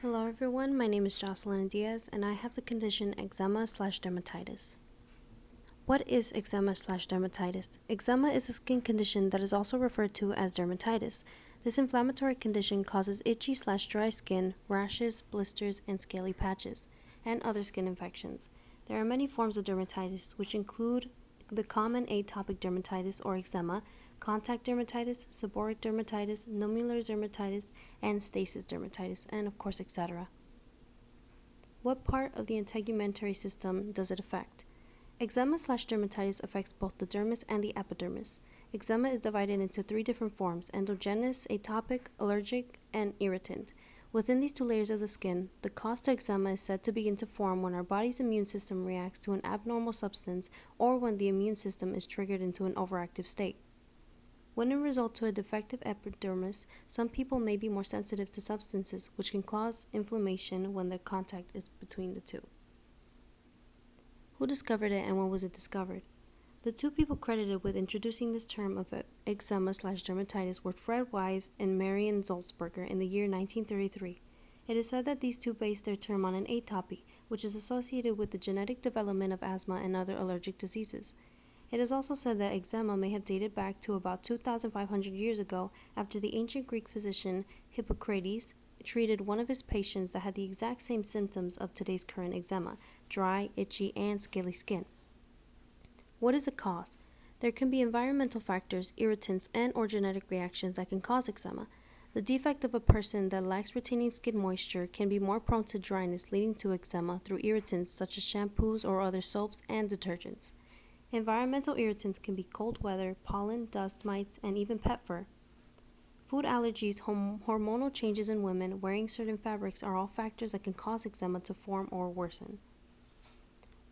Hello everyone, my name is Jocelyn Diaz and I have the condition eczema/dermatitis. What is eczema/dermatitis? Eczema is a skin condition that is also referred to as dermatitis. This inflammatory condition causes itchy/dry skin, rashes, blisters, and scaly patches, and other skin infections. There are many forms of dermatitis, which include the common atopic dermatitis or eczema, contact dermatitis, seborrheic dermatitis, nummular dermatitis, and stasis dermatitis, and of course, etc. What part of the integumentary system does it affect? Eczema/dermatitis affects both the dermis and the epidermis. Eczema is divided into three different forms: endogenous, atopic, allergic, and irritant. Within these two layers of the skin, the cause to eczema is said to begin to form when our body's immune system reacts to an abnormal substance or when the immune system is triggered into an overactive state. When it results to a defective epidermis, some people may be more sensitive to substances, which can cause inflammation when the contact is between the two. Who discovered it and when was it discovered? The two people credited with introducing this term of eczema/dermatitis were Fred Wise and Marion Zolzberger in the year 1933. It is said that these two based their term on an atopy, which is associated with the genetic development of asthma and other allergic diseases. It is also said that eczema may have dated back to about 2,500 years ago, after the ancient Greek physician Hippocrates treated one of his patients that had the exact same symptoms of today's current eczema: dry, itchy, and scaly skin. What is the cause? There can be environmental factors, irritants, and/or genetic reactions that can cause eczema. The defect of a person that lacks retaining skin moisture can be more prone to dryness, leading to eczema through irritants such as shampoos or other soaps and detergents. Environmental irritants can be cold weather, pollen, dust mites, and even pet fur. Food allergies, hormonal changes in women, wearing certain fabrics are all factors that can cause eczema to form or worsen.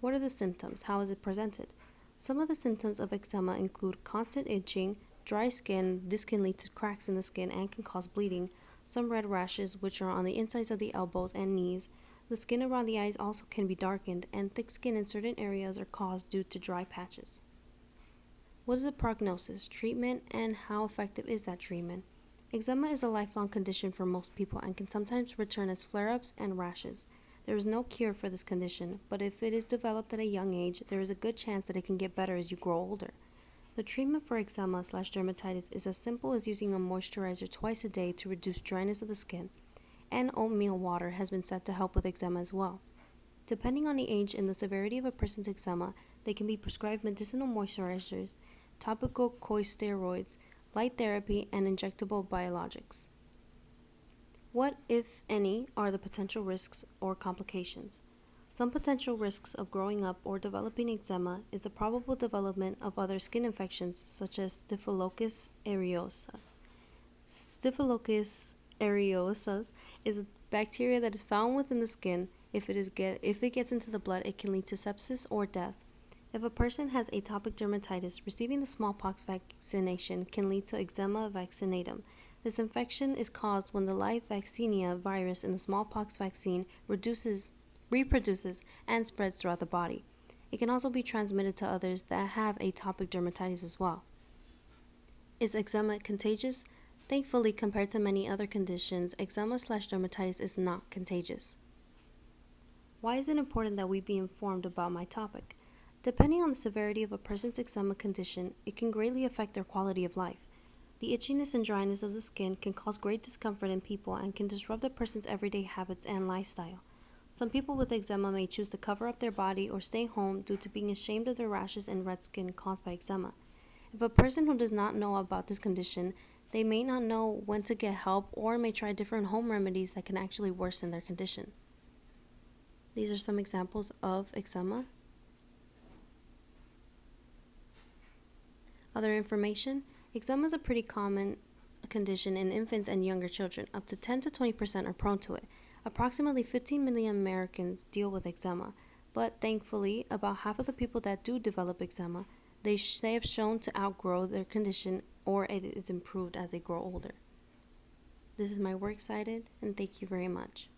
What are the symptoms? How is it presented? Some of the symptoms of eczema include constant itching, dry skin. This can lead to cracks in the skin and can cause bleeding, some red rashes which are on the insides of the elbows and knees. The skin around the eyes also can be darkened, and thick skin in certain areas are caused due to dry patches. What is the prognosis, treatment, and how effective is that treatment? Eczema is a lifelong condition for most people and can sometimes return as flare-ups and rashes. There is no cure for this condition, but if it is developed at a young age, there is a good chance that it can get better as you grow older. The treatment for eczema/dermatitis is as simple as using a moisturizer twice a day to reduce dryness of the skin, and oatmeal water has been said to help with eczema as well. Depending on the age and the severity of a person's eczema, they can be prescribed medicinal moisturizers, topical corticosteroids, light therapy, and injectable biologics. What, if any, are the potential risks or complications? Some potential risks of growing up or developing eczema is the probable development of other skin infections such as Staphylococcus aureus. Staphylococcus aureus is a bacteria that is found within the skin. If it gets into the blood, it can lead to sepsis or death. If a person has atopic dermatitis, receiving the smallpox vaccination can lead to eczema vaccinatum. This infection is caused when the live vaccinia virus in the smallpox vaccine reproduces, and spreads throughout the body. It can also be transmitted to others that have atopic dermatitis as well. Is eczema contagious? Thankfully, compared to many other conditions, eczema/dermatitis is not contagious. Why is it important that we be informed about my topic? Depending on the severity of a person's eczema condition, it can greatly affect their quality of life. The itchiness and dryness of the skin can cause great discomfort in people and can disrupt a person's everyday habits and lifestyle. Some people with eczema may choose to cover up their body or stay home due to being ashamed of their rashes and red skin caused by eczema. If a person who does not know about this condition, they may not know when to get help or may try different home remedies that can actually worsen their condition. These are some examples of eczema. Other information: eczema is a pretty common condition in infants and younger children. Up to 10 to 20% are prone to it. Approximately 15 million Americans deal with eczema, but thankfully, about half of the people that do develop eczema, they have shown to outgrow their condition, or it is improved as they grow older. This is my works cited, and thank you very much.